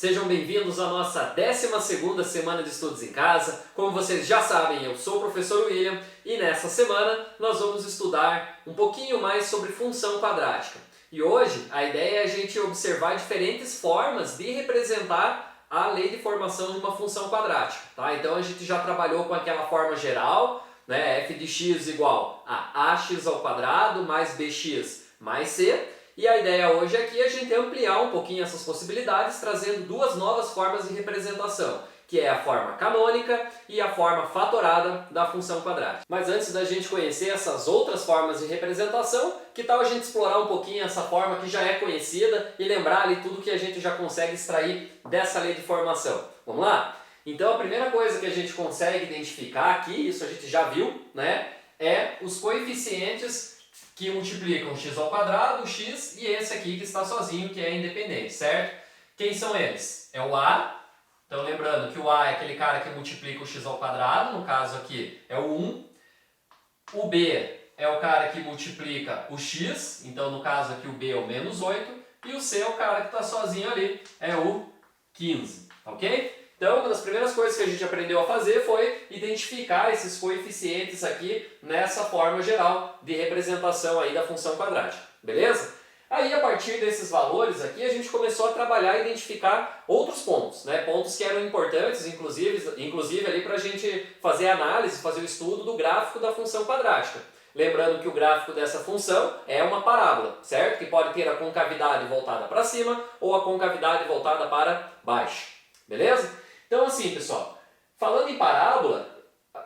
Sejam bem-vindos à nossa 12ª semana de estudos em casa. Como vocês já sabem, eu sou o professor William e nessa semana nós vamos estudar um pouquinho mais sobre função quadrática. E hoje a ideia é a gente observar diferentes formas de representar a lei de formação de uma função quadrática. Tá? Então a gente já trabalhou com aquela forma geral, né? F de x igual a ax ao quadrado mais bx mais c. E a ideia hoje aqui é a gente ampliar um pouquinho essas possibilidades, trazendo duas novas formas de representação, que é a forma canônica e a forma fatorada da função quadrática. Mas antes da gente conhecer essas outras formas de representação, que tal a gente explorar um pouquinho essa forma que já é conhecida e lembrar ali tudo que a gente já consegue extrair dessa lei de formação? Vamos lá? Então a primeira coisa que a gente consegue identificar aqui, isso a gente já viu, né, é os coeficientes que multiplicam x ao quadrado, o x, e esse aqui que está sozinho, que é independente, certo? Quem são eles? É o a. Então lembrando que o a é aquele cara que multiplica o x ao quadrado, no caso aqui é o 1. O b é o cara que multiplica o x, então no caso aqui o b é o menos 8. E o c é o cara que está sozinho ali, é o 15, ok? Então, uma das primeiras coisas que a gente aprendeu a fazer foi identificar esses coeficientes aqui nessa forma geral de representação aí da função quadrática, beleza? Aí, a partir desses valores aqui, a gente começou a trabalhar e identificar outros pontos, né? Pontos que eram importantes, inclusive ali para a gente fazer a análise, fazer o estudo do gráfico da função quadrática. Lembrando que o gráfico dessa função é uma parábola, certo? Que pode ter a concavidade voltada para cima ou a concavidade voltada para baixo, beleza? Então assim, pessoal, falando em parábola,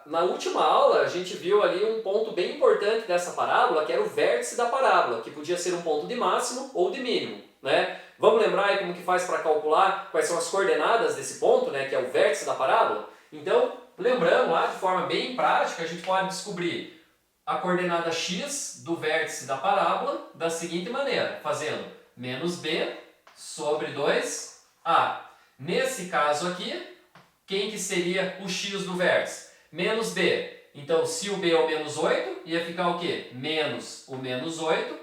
na última aula a gente viu ali um ponto bem importante dessa parábola, que era o vértice da parábola, que podia ser um ponto de máximo ou de mínimo, né? Vamos lembrar aí como que faz para calcular quais são as coordenadas desse ponto, né, que é o vértice da parábola? Então, lembrando lá, de forma bem prática, a gente pode descobrir a coordenada x do vértice da parábola da seguinte maneira, fazendo menos b sobre 2a. Nesse caso aqui, quem que seria o x do vértice? Menos b. Então, se o b é o menos 8, ia ficar o quê? Menos o menos 8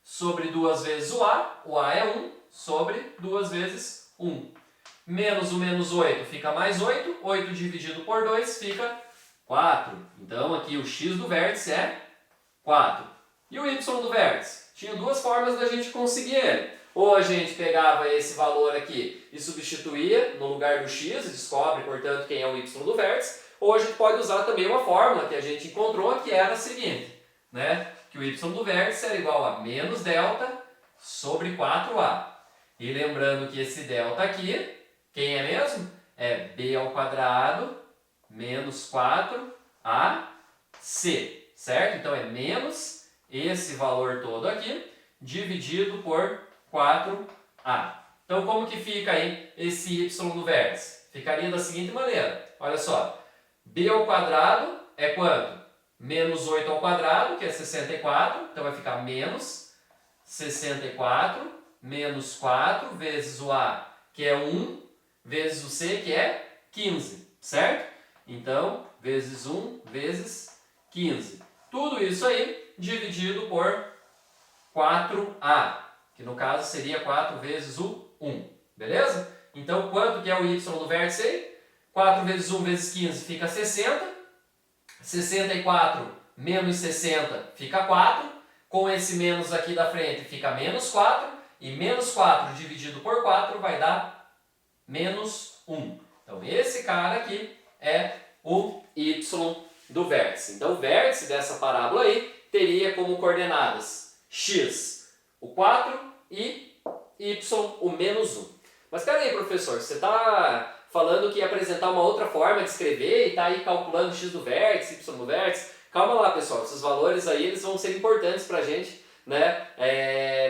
sobre 2 vezes o a é 1, sobre 2 vezes 1. Menos o menos 8 fica mais 8, 8 dividido por 2 fica 4. Então, aqui o x do vértice é 4. E o y do vértice? Tinha duas formas da gente conseguir ele. Ou a gente pegava esse valor aqui e substituía no lugar do x, e descobre, portanto, quem é o y do vértice, ou a gente pode usar também uma fórmula que a gente encontrou, que era a seguinte, né? Que o y do vértice era igual a menos delta sobre 4a. E lembrando que esse delta aqui, quem é mesmo? É b ao quadrado menos 4ac, certo? Então é menos esse valor todo aqui, dividido por 4a. Então, como que fica aí esse y do vértice? Ficaria da seguinte maneira. Olha só. B ao quadrado é quanto? Menos 8 ao quadrado, que é 64. Então, vai ficar menos 64 menos 4 vezes o a, que é 1, vezes o c, que é 15. Certo? Então, vezes 1 vezes 15. Tudo isso aí dividido por 4a. Que no caso seria 4 vezes o 1, beleza? Então, quanto que é o y do vértice aí? 4 vezes 1 vezes 15 fica 60. 64 menos 60 fica 4. Com esse menos aqui da frente fica menos 4. E menos 4 dividido por 4 vai dar menos 1. Então, esse cara aqui é o y do vértice. Então, o vértice dessa parábola aí teria como coordenadas x, o 4, e y, o menos 1. Mas peraí, professor, você está falando que ia apresentar uma outra forma de escrever e está aí calculando x do vértice, y do vértice. Calma lá, pessoal, esses valores aí eles vão ser importantes para a gente, né,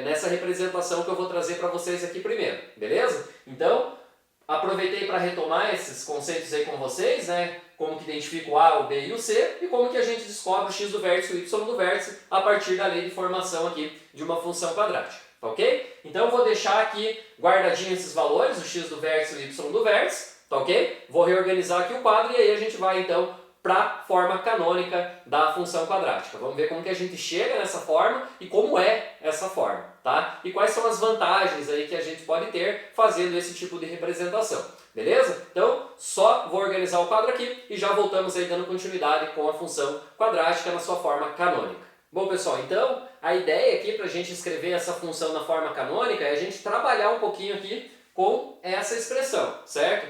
nessa representação que eu vou trazer para vocês aqui primeiro, beleza? Então, aproveitei para retomar esses conceitos aí com vocês, né, como que identifica o a, o b e o c, e como que a gente descobre o x do vértice e o y do vértice a partir da lei de formação aqui de uma função quadrática. Ok? Então eu vou deixar aqui guardadinho esses valores, o x do vértice e o y do vértice, tá ok? Vou reorganizar aqui o quadro e aí a gente vai então para a forma canônica da função quadrática. Vamos ver como que a gente chega nessa forma e como é essa forma, tá? E quais são as vantagens aí que a gente pode ter fazendo esse tipo de representação, beleza? Então, só vou organizar o quadro aqui e já voltamos aí dando continuidade com a função quadrática na sua forma canônica. Bom, pessoal, então a ideia aqui para a gente escrever essa função na forma canônica é a gente trabalhar um pouquinho aqui com essa expressão, certo?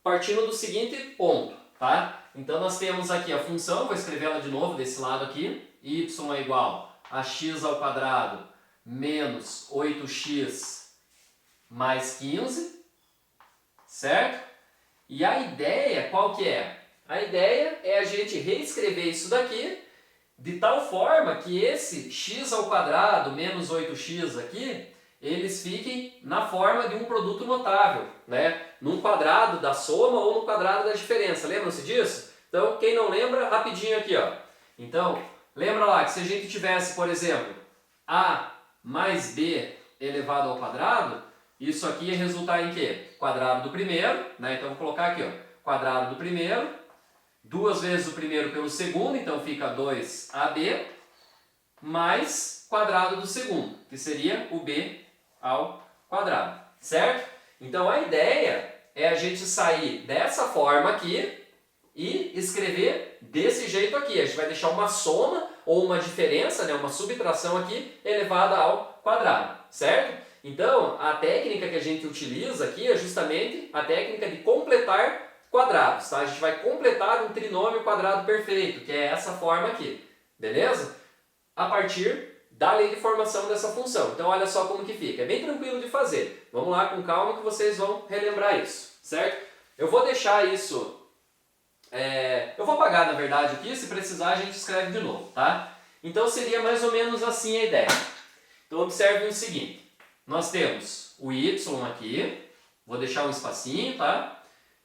Partindo do seguinte ponto, tá? Então nós temos aqui a função, vou escrever ela de novo desse lado aqui, y é igual a x ao quadrado menos 8x mais 15, certo? E a ideia, qual que é? A ideia é a gente reescrever isso daqui de tal forma que esse x ao quadrado menos 8x aqui, eles fiquem na forma de um produto notável, né? Num quadrado da soma ou no quadrado da diferença. Lembram-se disso? Então, quem não lembra, rapidinho aqui, ó. Então, lembra lá que se a gente tivesse, por exemplo, a mais b elevado ao quadrado, isso aqui ia resultar em quê? Quadrado do primeiro, né? Então, vou colocar aqui, ó, quadrado do primeiro, 2 vezes o primeiro pelo segundo, então fica 2ab, mais quadrado do segundo, que seria o b ao quadrado, certo? Então a ideia é a gente sair dessa forma aqui e escrever desse jeito aqui. A gente vai deixar uma soma ou uma diferença, né, uma subtração aqui elevada ao quadrado, certo? Então a técnica que a gente utiliza aqui é justamente a técnica de completar quadrados, tá? A gente vai completar um trinômio quadrado perfeito, que é essa forma aqui, beleza? A partir da lei de formação dessa função. Então olha só como que fica, é bem tranquilo de fazer. Vamos lá com calma que vocês vão relembrar isso, certo? Eu vou deixar isso, eu vou apagar na verdade aqui, se precisar a gente escreve de novo, tá? Então seria mais ou menos assim a ideia. Então observem o seguinte, nós temos o y aqui, vou deixar um espacinho, tá?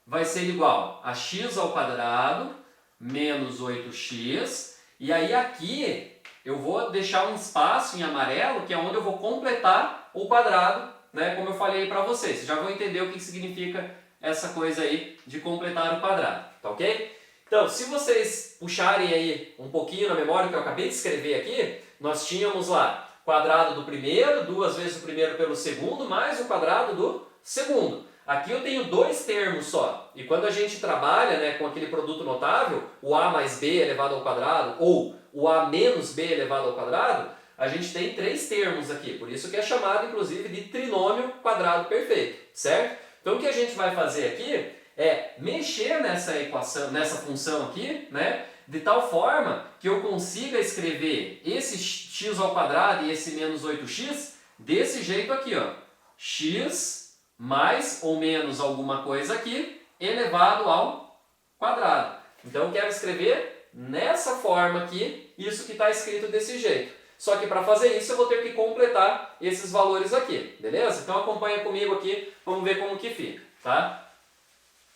Vai ser igual a x ao quadrado menos 8x, e aí aqui eu vou deixar um espaço em amarelo, que é onde eu vou completar o quadrado, né, como eu falei para vocês. Vocês já vão entender o que significa essa coisa aí de completar o quadrado, tá ok? Então, se vocês puxarem aí um pouquinho na memória que eu acabei de escrever aqui, nós tínhamos lá quadrado do primeiro, 2 vezes o primeiro pelo segundo, mais o quadrado do segundo. Aqui eu tenho dois termos só, e quando a gente trabalha, né, com aquele produto notável, o a mais b elevado ao quadrado, ou o a menos b elevado ao quadrado, a gente tem três termos aqui, por isso que é chamado inclusive de trinômio quadrado perfeito, certo? Então o que a gente vai fazer aqui é mexer nessa equação, nessa função aqui, né, de tal forma que eu consiga escrever esse x ao quadrado e esse menos 8x desse jeito aqui, ó, x mais ou menos alguma coisa aqui, elevado ao quadrado. Então eu quero escrever nessa forma aqui, isso que está escrito desse jeito. Só que para fazer isso eu vou ter que completar esses valores aqui, beleza? Então acompanha comigo aqui, vamos ver como que fica, tá?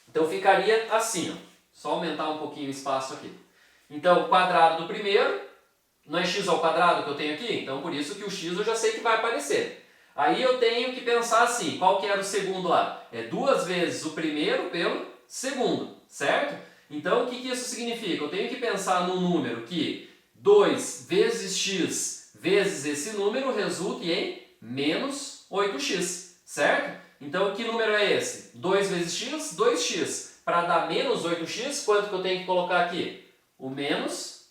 Então ficaria assim, ó. Só aumentar um pouquinho o espaço aqui. Então o quadrado do primeiro, não é x ao quadrado que eu tenho aqui? Então por isso que o x eu já sei que vai aparecer. Aí eu tenho que pensar assim, qual que era o segundo lá? É 2 vezes o primeiro pelo segundo, certo? Então o que isso significa? Eu tenho que pensar num número que 2 vezes x vezes esse número resulte em menos 8x, certo? Então que número é esse? 2 vezes x, 2x. Para dar menos 8x, quanto que eu tenho que colocar aqui? O menos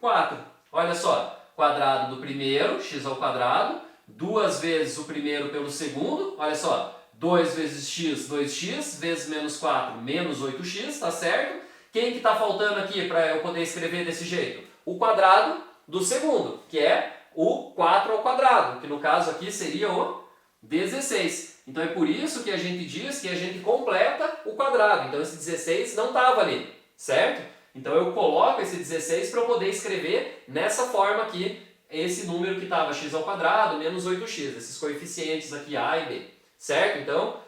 4. Olha só, quadrado do primeiro, x ao quadrado, 2 vezes o primeiro pelo segundo, olha só, 2 vezes x, 2x, vezes menos 4, menos 8x, tá certo? Quem que está faltando aqui para eu poder escrever desse jeito? O quadrado do segundo, que é o 4 ao quadrado, que no caso aqui seria o 16. Então é por isso que a gente diz que a gente completa o quadrado, então esse 16 não estava ali, certo? Então eu coloco esse 16 para eu poder escrever nessa forma aqui, esse número que estava x ao quadrado menos 8x, esses coeficientes aqui a e b, certo? Então,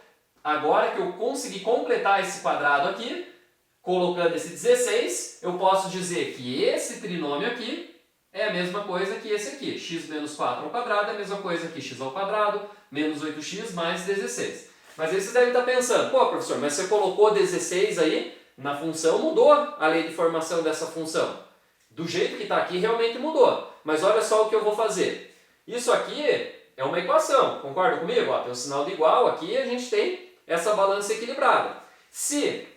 agora que eu consegui completar esse quadrado aqui, colocando esse 16, eu posso dizer que esse trinômio aqui é a mesma coisa que esse aqui. X menos 4 ao quadrado é a mesma coisa que x ao quadrado menos 8x mais 16. Mas aí você deve estar pensando, pô professor, mas você colocou 16 aí Na função mudou a lei de formação dessa função. Do jeito que está aqui realmente mudou. Mas olha só o que eu vou fazer. Isso aqui é uma equação, concorda comigo? Ó, tem um sinal de igual aqui e a gente tem essa balança equilibrada. Se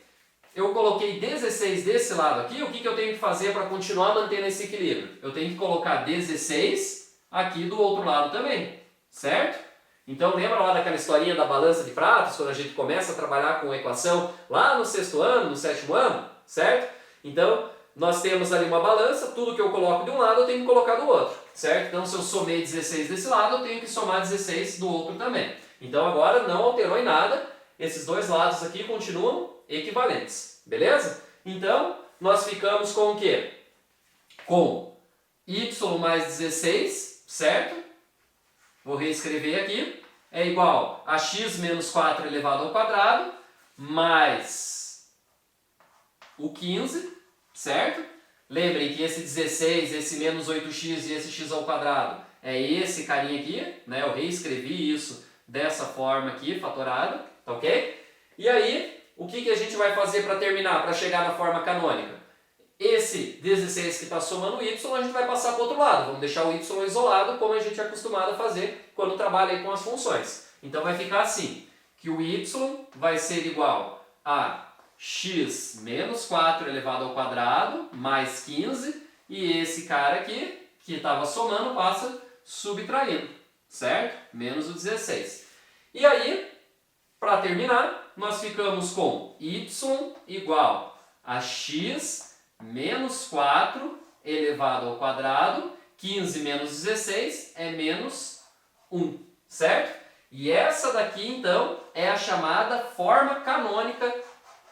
eu coloquei 16 desse lado aqui, o que eu tenho que fazer para continuar mantendo esse equilíbrio? Eu tenho que colocar 16 aqui do outro lado também, certo? Então lembra lá daquela historinha da balança de pratos, quando a gente começa a trabalhar com equação lá no sexto ano, no sétimo ano, certo? Então nós temos ali uma balança, tudo que eu coloco de um lado eu tenho que colocar do outro, certo? Então se eu somei 16 desse lado, eu tenho que somar 16 do outro também. Então agora não alterou em nada, esses dois lados aqui continuam equivalentes, beleza? Então nós ficamos com o quê? Com y mais 16, certo? Vou reescrever aqui, é igual a x menos 4 elevado ao quadrado, mais o 15, certo? Lembrem que esse 16, esse menos 8x e esse x ao quadrado é esse carinha aqui, né? Eu reescrevi isso dessa forma aqui, fatorado, tá ok? E aí, o que a gente vai fazer para terminar, para chegar na forma canônica? Esse 16 que está somando o y, a gente vai passar para o outro lado. Vamos deixar o y isolado, como a gente é acostumado a fazer quando trabalha aí com as funções. Então vai ficar assim, que o y vai ser igual a x menos 4 elevado ao quadrado, mais 15, e esse cara aqui, que estava somando, passa subtraindo, certo? Menos o 16. E aí, para terminar, nós ficamos com y igual a x menos 4 elevado ao quadrado, 15 menos 16 é menos 1, certo? E essa daqui, então, é a chamada forma canônica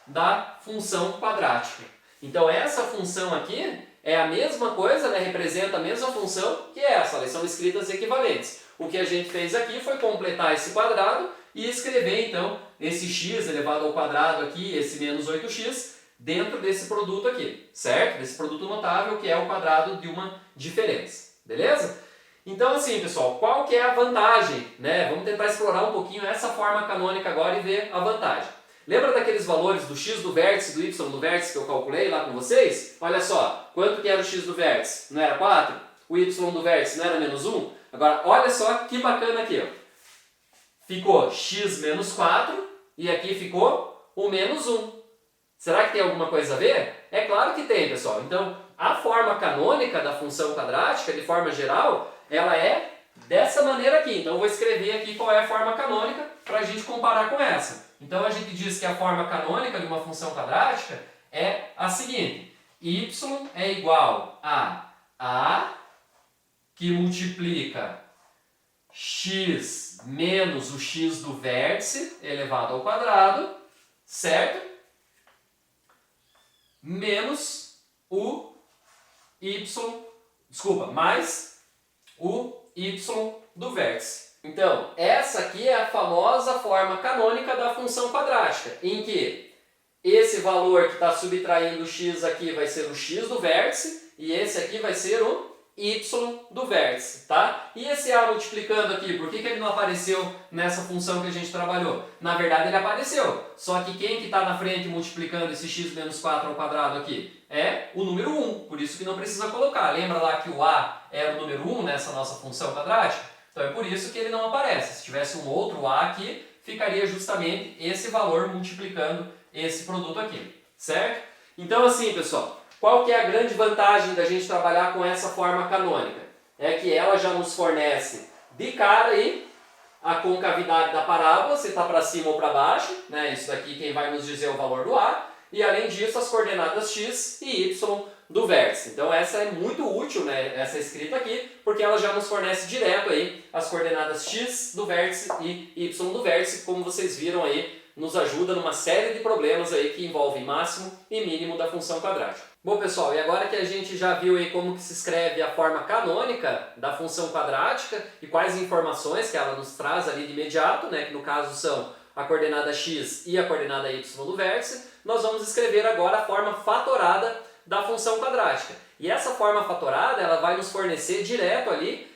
da função quadrática. Então, essa função aqui é a mesma coisa, né? Representa a mesma função que essa, elas são escritas equivalentes. O que a gente fez aqui foi completar esse quadrado e escrever, então, esse x elevado ao quadrado aqui, esse menos 8x, dentro desse produto aqui, certo? Desse produto notável que é o quadrado de uma diferença, beleza? Então assim, pessoal, qual que é a vantagem, né? Vamos tentar explorar um pouquinho essa forma canônica agora e ver a vantagem. Lembra daqueles valores do x do vértice e do y do vértice que eu calculei lá com vocês? Olha só, quanto que era o x do vértice? Não era 4? O y do vértice não era menos 1? Agora, olha só que bacana aqui, ó. Ficou x menos 4 e aqui ficou o menos 1. Será que tem alguma coisa a ver? É claro que tem, pessoal. Então, a forma canônica da função quadrática, de forma geral, ela é dessa maneira aqui. Então, eu vou escrever aqui qual é a forma canônica para a gente comparar com essa. Então, a gente diz que a forma canônica de uma função quadrática é a seguinte. Y é igual a A que multiplica x menos o x do vértice elevado ao quadrado, certo? Menos o y, mais o y do vértice. Então, essa aqui é a famosa forma canônica da função quadrática, em que esse valor que está subtraindo o x aqui vai ser o x do vértice e esse aqui vai ser o y do vértice, tá? E esse a multiplicando aqui, por que ele não apareceu nessa função que a gente trabalhou? Na verdade ele apareceu, só que quem que está na frente multiplicando esse x menos 4 ao quadrado aqui? É o número 1, por isso que não precisa colocar. Lembra lá que o a era o número 1 nessa nossa função quadrática? Então é por isso que ele não aparece. Se tivesse um outro a aqui, ficaria justamente esse valor multiplicando esse produto aqui, certo? Então assim, pessoal, qual que é a grande vantagem da gente trabalhar com essa forma canônica? É que ela já nos fornece de cara aí a concavidade da parábola, se está para cima ou para baixo, né? Isso daqui quem vai nos dizer o valor do A, e além disso as coordenadas x e y do vértice. Então essa é muito útil, né? Essa escrita aqui, porque ela já nos fornece direto aí as coordenadas x do vértice e y do vértice, como vocês viram aí, nos ajuda numa série de problemas aí que envolvem máximo e mínimo da função quadrática. Bom, pessoal, e agora que a gente já viu aí como que se escreve a forma canônica da função quadrática e quais informações que ela nos traz ali de imediato, né, que no caso são a coordenada x e a coordenada y do vértice, nós vamos escrever agora a forma fatorada da função quadrática. E essa forma fatorada, ela vai nos fornecer direto ali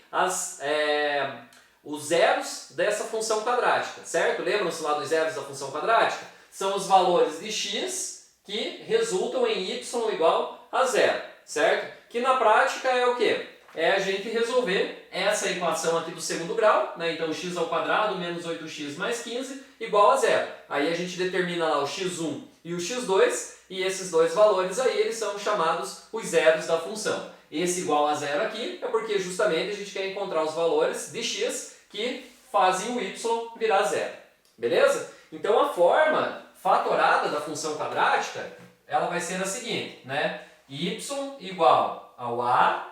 os zeros dessa função quadrática, certo? Lembram-se lá dos zeros da função quadrática? São os valores de x que resultam em y igual a zero, certo? Que na prática é o quê? É a gente resolver essa equação aqui do segundo grau, né? Então x ao quadrado menos 8x mais 15 igual a zero. Aí a gente determina lá o x1 e o x2, e esses dois valores aí eles são chamados os zeros da função. Esse igual a zero aqui é porque justamente a gente quer encontrar os valores de x que fazem o y virar zero. Beleza? Então a forma fatorada da função quadrática, ela vai ser a seguinte, né? Y igual ao a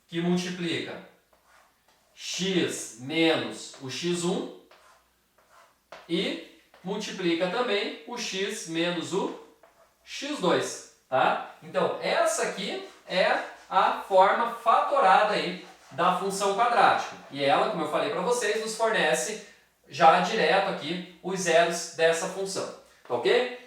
que multiplica x menos o x1 e multiplica também o x menos o x2, tá? Então, essa aqui é a forma fatorada aí da função quadrática. E ela, como eu falei para vocês, nos fornece já direto aqui os zeros dessa função, tá ok?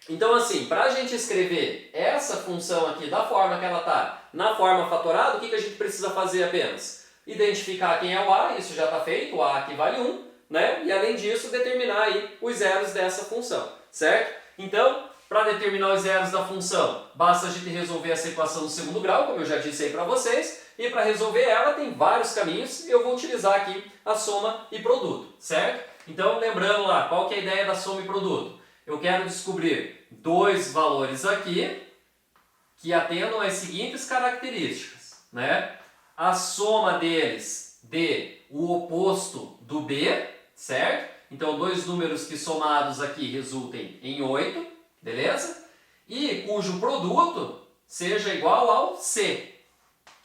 Então, assim, para a gente escrever essa função aqui da forma que ela está na forma fatorada, o que a gente precisa fazer apenas? Identificar quem é o a, isso já está feito, o a aqui vale 1, né? E além disso, determinar aí os zeros dessa função, certo? Então, para determinar os zeros da função, basta a gente resolver essa equação do segundo grau, como eu já disse aí para vocês, e para resolver ela tem vários caminhos, e eu vou utilizar aqui a soma e produto, certo? Então, lembrando lá, qual que é a ideia da soma e produto? Eu quero descobrir dois valores aqui que atendam às seguintes características, né? A soma deles dê o oposto do b, certo? Então, dois números que somados aqui resultem em 8, beleza? E cujo produto seja igual ao c,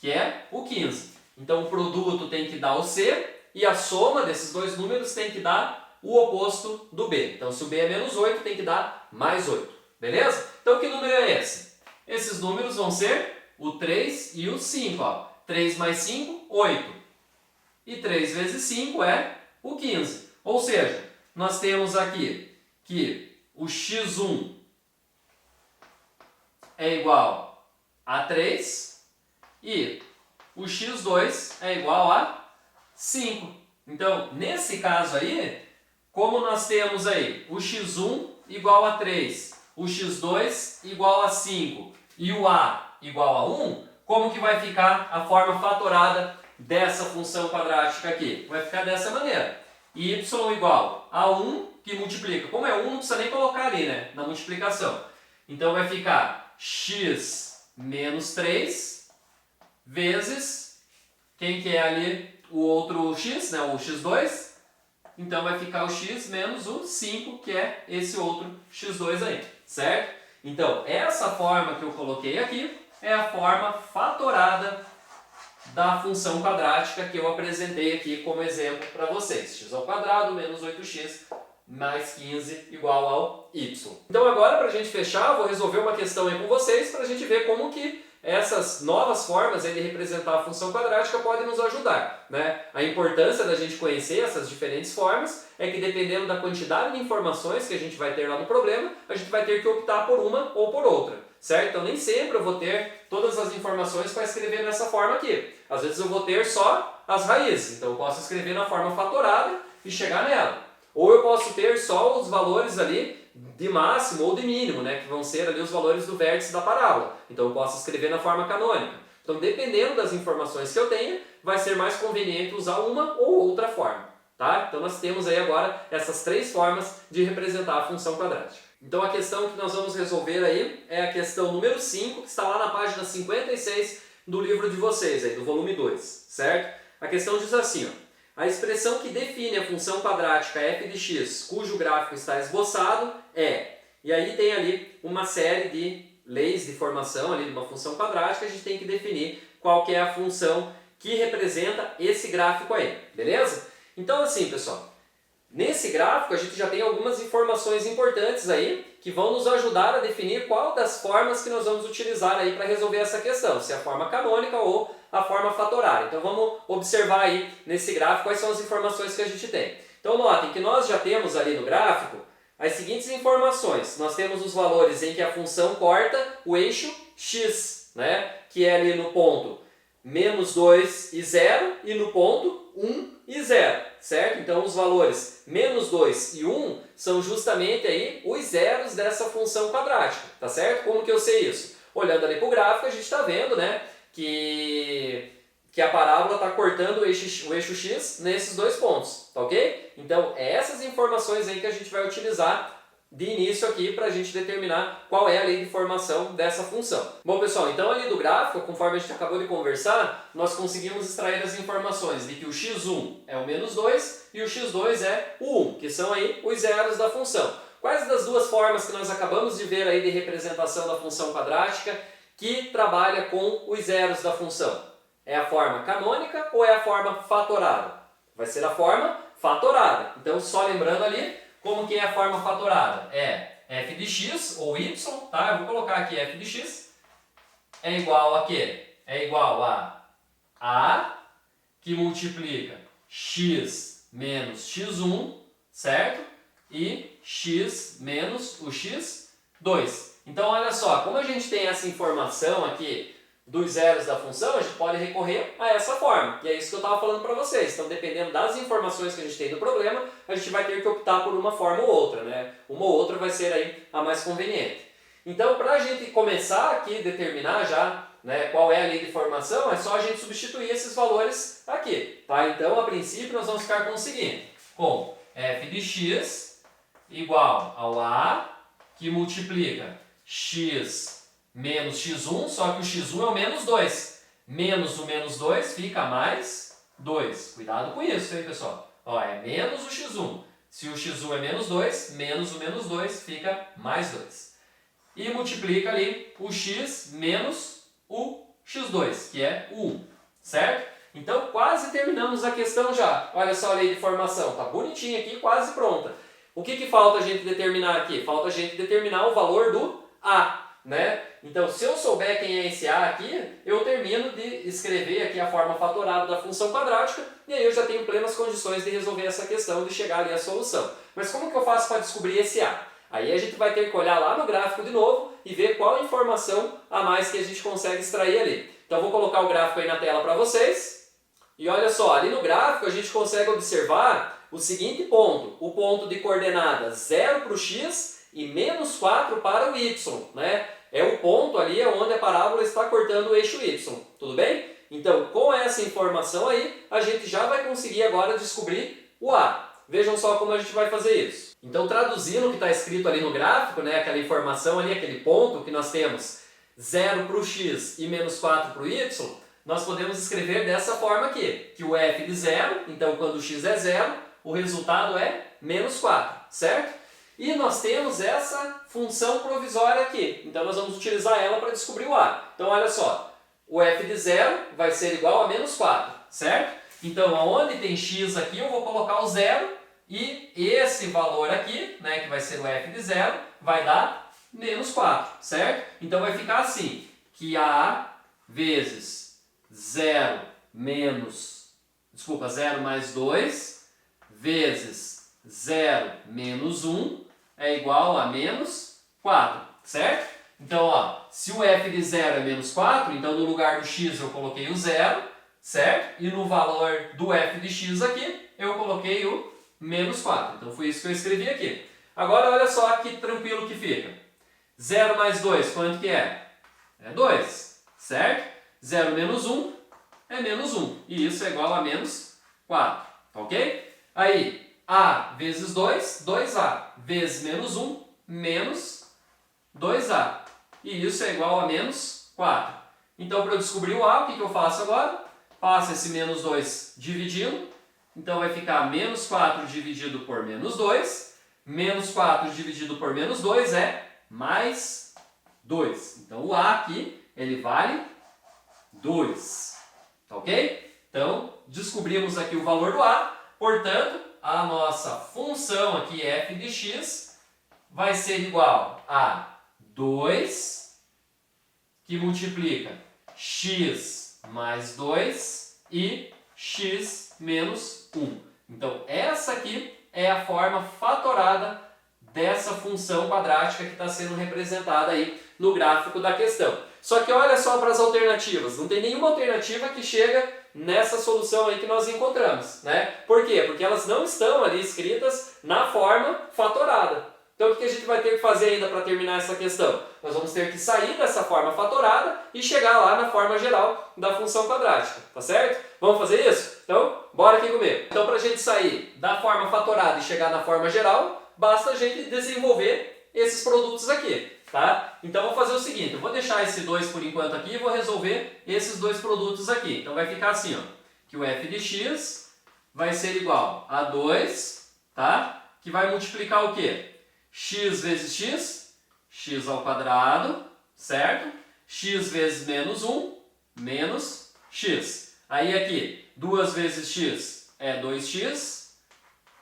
que é o 15. Então, o produto tem que dar o c e a soma desses dois números tem que dar o oposto do b. Então, se o b é menos 8, tem que dar mais 8. Beleza? Então, que número é esse? Esses números vão ser o 3 e o 5. Ó. 3 mais 5, 8. E 3 vezes 5 é o 15. Ou seja, nós temos aqui que o x1 é igual a 3 e o x2 é igual a 5. Então, nesse caso aí, como nós temos aí o x1 igual a 3, o x2 igual a 5 e o a igual a 1, como que vai ficar a forma fatorada dessa função quadrática aqui? Vai ficar dessa maneira. Y igual a 1 que multiplica. Como é 1, não precisa nem colocar ali, né, na multiplicação. Então vai ficar x menos 3 vezes, quem que é ali o outro x, né, o x2? Então vai ficar o x menos o 5, que é esse outro x2 aí, certo? Então, essa forma que eu coloquei aqui é a forma fatorada da função quadrática que eu apresentei aqui como exemplo para vocês. X ao quadrado menos 8x mais 15 igual ao y. Então agora, para a gente fechar, eu vou resolver uma questão aí com vocês para a gente ver como que essas novas formas de representar a função quadrática podem nos ajudar, né? A importância da gente conhecer essas diferentes formas é que, dependendo da quantidade de informações que a gente vai ter lá no problema, a gente vai ter que optar por uma ou por outra, certo? Então nem sempre eu vou ter todas as informações para escrever nessa forma aqui. Às vezes eu vou ter só as raízes, então eu posso escrever na forma fatorada e chegar nela. Ou eu posso ter só os valores ali de máximo ou de mínimo, né, que vão ser ali os valores do vértice da parábola. Então eu posso escrever na forma canônica. Então, dependendo das informações que eu tenha, vai ser mais conveniente usar uma ou outra forma, tá? Então nós temos aí agora essas três formas de representar a função quadrática. Então a questão que nós vamos resolver aí é a questão número 5, que está lá na página 56 do livro de vocês, aí, do volume 2, certo? A questão diz assim, ó. A expressão que define a função quadrática f de x, cujo gráfico está esboçado, é... E aí tem ali uma série de leis de formação ali de uma função quadrática, a gente tem que definir qual que é a função que representa esse gráfico aí, beleza? Então assim, pessoal, nesse gráfico a gente já tem algumas informações importantes aí que vão nos ajudar a definir qual das formas que nós vamos utilizar aí para resolver essa questão, se é a forma canônica ou a forma fatorada. Então vamos observar aí nesse gráfico quais são as informações que a gente tem. Então notem que nós já temos ali no gráfico as seguintes informações. Nós temos os valores em que a função corta o eixo x, né? Que é ali no ponto menos 2 e 0, e no ponto 1 e 0, certo? Então os valores menos 2 e 1 são justamente aí os zeros dessa função quadrática, tá certo? Como que eu sei isso? Olhando ali para o gráfico, a gente está vendo, né, que a parábola está cortando o eixo x nesses dois pontos, tá ok? Então, é essas informações aí que a gente vai utilizar de início aqui para a gente determinar qual é a lei de formação dessa função. Bom, pessoal, então ali do gráfico, conforme a gente acabou de conversar, nós conseguimos extrair as informações de que o x1 é o menos 2 e o x2 é o 1, que são aí os zeros da função. Quais das duas formas que nós acabamos de ver aí de representação da função quadrática que trabalha com os zeros da função? É a forma canônica ou é a forma fatorada? Vai ser a forma fatorada. Então, só lembrando ali, como que é a forma fatorada? É f de x, ou y, tá? Eu vou colocar aqui f de x, é igual a quê? É igual a que multiplica x menos x1, certo? E x menos o x2. Então, olha só, como a gente tem essa informação aqui dos zeros da função, a gente pode recorrer a essa forma. E é isso que eu estava falando para vocês. Então, dependendo das informações que a gente tem do problema, a gente vai ter que optar por uma forma ou outra, né? Uma ou outra vai ser aí a mais conveniente. Então, para a gente começar aqui, determinar já, né, qual é a lei de formação, é só a gente substituir esses valores aqui, tá? Então, a princípio, nós vamos ficar com o seguinte, com f de x igual ao a, que multiplica x menos x1, só que o x1 é o menos 2. Menos o menos 2 fica mais 2. Cuidado com isso, hein, pessoal? Ó, é menos o x1. Se o x1 é menos 2, menos o menos 2 fica mais 2. E multiplica ali o x menos o x2, que é o 1, certo? Então, quase terminamos a questão já. Olha só a lei de formação, tá bonitinha aqui, quase pronta. O que falta a gente determinar aqui? Falta a gente determinar o valor do a, né? Então, se eu souber quem é esse a aqui, eu termino de escrever aqui a forma fatorada da função quadrática e aí eu já tenho plenas condições de resolver essa questão, de chegar ali à solução. Mas como que eu faço para descobrir esse a? Aí a gente vai ter que olhar lá no gráfico de novo e ver qual informação a mais que a gente consegue extrair ali. Então, vou colocar o gráfico aí na tela para vocês. E olha só, ali no gráfico a gente consegue observar o seguinte ponto, o ponto de coordenada 0 para o x e menos 4 para o y, né? É o ponto ali onde a parábola está cortando o eixo y, tudo bem? Então, com essa informação aí, a gente já vai conseguir agora descobrir o a. Vejam só como a gente vai fazer isso. Então, traduzindo o que está escrito ali no gráfico, né, aquela informação ali, aquele ponto que nós temos 0 para o x e menos 4 para o y, nós podemos escrever dessa forma aqui, que o f de 0, então quando o x é 0, o resultado é menos 4, certo? E nós temos essa função provisória aqui, então nós vamos utilizar ela para descobrir o a. Então olha só, o f de 0 vai ser igual a menos 4, certo? Então onde tem x aqui eu vou colocar o 0 e esse valor aqui, né, que vai ser o f de 0, vai dar menos 4, certo? Então vai ficar assim, que a vezes 0 mais 2 vezes 0 menos 1 é igual a menos 4, certo? Então, ó, se o f de 0 é menos 4, então no lugar do x eu coloquei o 0, certo? E no valor do f de x aqui, eu coloquei o menos 4. Então, foi isso que eu escrevi aqui. Agora, olha só que tranquilo que fica. 0 mais 2, quanto que é? É 2, certo? 0 menos 1 é menos 1. E isso é igual a menos 4, tá ok? Aí, a vezes 2, 2a, vezes menos 1, menos 2a. E isso é igual a menos 4. Então, para eu descobrir o a, o que eu faço agora? Passo esse menos 2 dividindo. Então, vai ficar menos 4 dividido por menos 2. Menos 4 dividido por menos 2 é mais 2. Então, o a aqui, ele vale 2. Tá ok? Então, descobrimos aqui o valor do a. Portanto, a nossa função aqui, f de x, vai ser igual a 2, que multiplica x mais 2 e x menos 1. Então, essa aqui é a forma fatorada dessa função quadrática que está sendo representada aí no gráfico da questão. Só que olha só para as alternativas, não tem nenhuma alternativa que chega nessa solução aí que nós encontramos, né? Por quê? Porque elas não estão ali escritas na forma fatorada. Então o que a gente vai ter que fazer ainda para terminar essa questão? Nós vamos ter que sair dessa forma fatorada e chegar lá na forma geral da função quadrática, tá certo? Vamos fazer isso? Então, bora aqui comigo. Então, para a gente sair da forma fatorada e chegar na forma geral, basta a gente desenvolver esses produtos aqui, tá? Então, vou fazer o seguinte, eu vou deixar esse 2 por enquanto aqui e vou resolver esses dois produtos aqui. Então, vai ficar assim, ó, que o f de x vai ser igual a 2, tá? Que vai multiplicar o quê? X vezes x, x ao quadrado, certo? X vezes menos 1, menos x. Aí aqui, 2 vezes x é 2x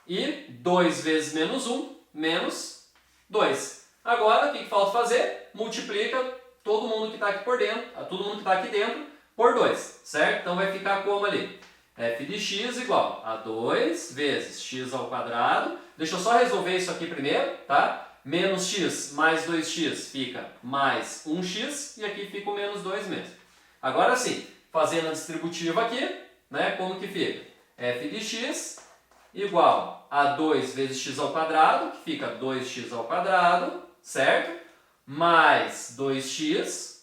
e 2 vezes menos 1, menos 2. Agora, o que falta fazer? Multiplica todo mundo que está aqui por dentro, todo mundo que está aqui dentro, por 2, certo? Então vai ficar como ali? F de x igual a 2 vezes x ao quadrado. Deixa eu só resolver isso aqui primeiro, tá? Menos x mais 2x fica mais 1x e aqui fica o menos 2 mesmo. Agora sim, fazendo a distributiva aqui, né, como que fica? F de x igual a 2 vezes x ao quadrado, que fica 2x ao quadrado, certo? Mais 2x,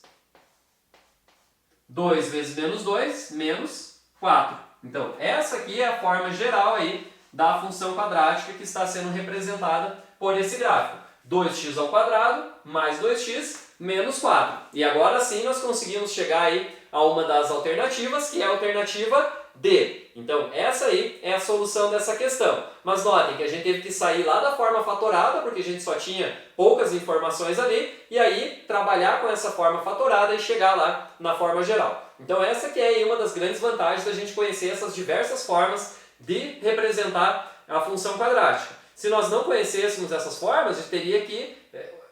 2 vezes menos 2, menos 4. Então, essa aqui é a forma geral aí da função quadrática que está sendo representada por esse gráfico. 2x ao quadrado mais 2x menos 4. E agora sim nós conseguimos chegar aí a uma das alternativas, que é a alternativa D. Então, essa aí é a solução dessa questão. Mas notem que a gente teve que sair lá da forma fatorada, porque a gente só tinha poucas informações ali, e aí trabalhar com essa forma fatorada e chegar lá na forma geral. Então, essa que é aí uma das grandes vantagens da gente conhecer essas diversas formas de representar a função quadrática. Se nós não conhecêssemos essas formas, a gente teria que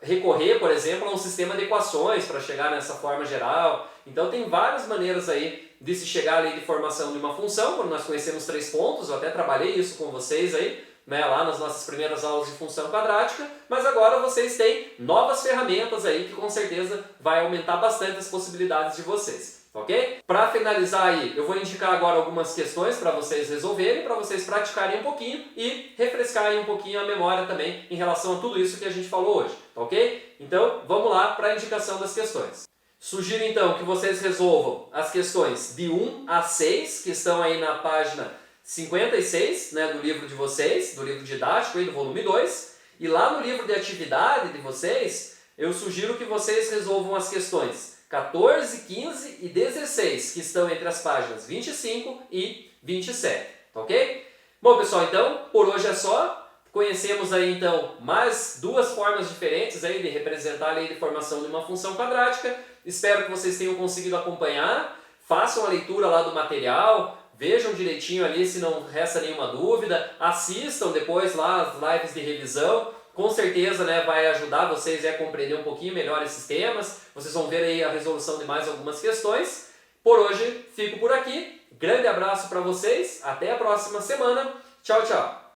recorrer, por exemplo, a um sistema de equações para chegar nessa forma geral. Então tem várias maneiras aí de se chegar ali de formação de uma função. Quando nós conhecemos 3 pontos, eu até trabalhei isso com vocês aí, né, lá nas nossas primeiras aulas de função quadrática, mas agora vocês têm novas ferramentas aí que com certeza vai aumentar bastante as possibilidades de vocês. Ok? Para finalizar aí, eu vou indicar agora algumas questões para vocês resolverem, para vocês praticarem um pouquinho e refrescarem um pouquinho a memória também em relação a tudo isso que a gente falou hoje, ok? Então, vamos lá para a indicação das questões. Sugiro então que vocês resolvam as questões de 1 a 6, que estão aí na página 56, né, do livro de vocês, do livro didático aí, do volume 2, e lá no livro de atividade de vocês, eu sugiro que vocês resolvam as questões 14, 15 e 16, que estão entre as páginas 25 e 27, ok? Bom, pessoal, então, por hoje é só. Conhecemos aí, então, mais duas formas diferentes aí de representar a lei de formação de uma função quadrática. Espero que vocês tenham conseguido acompanhar. Façam a leitura lá do material, vejam direitinho ali se não resta nenhuma dúvida. Assistam depois lá as lives de revisão. Com certeza, né, vai ajudar vocês a compreender um pouquinho melhor esses temas. Vocês vão ver aí a resolução de mais algumas questões. Por hoje, fico por aqui. Grande abraço para vocês. Até a próxima semana. Tchau, tchau.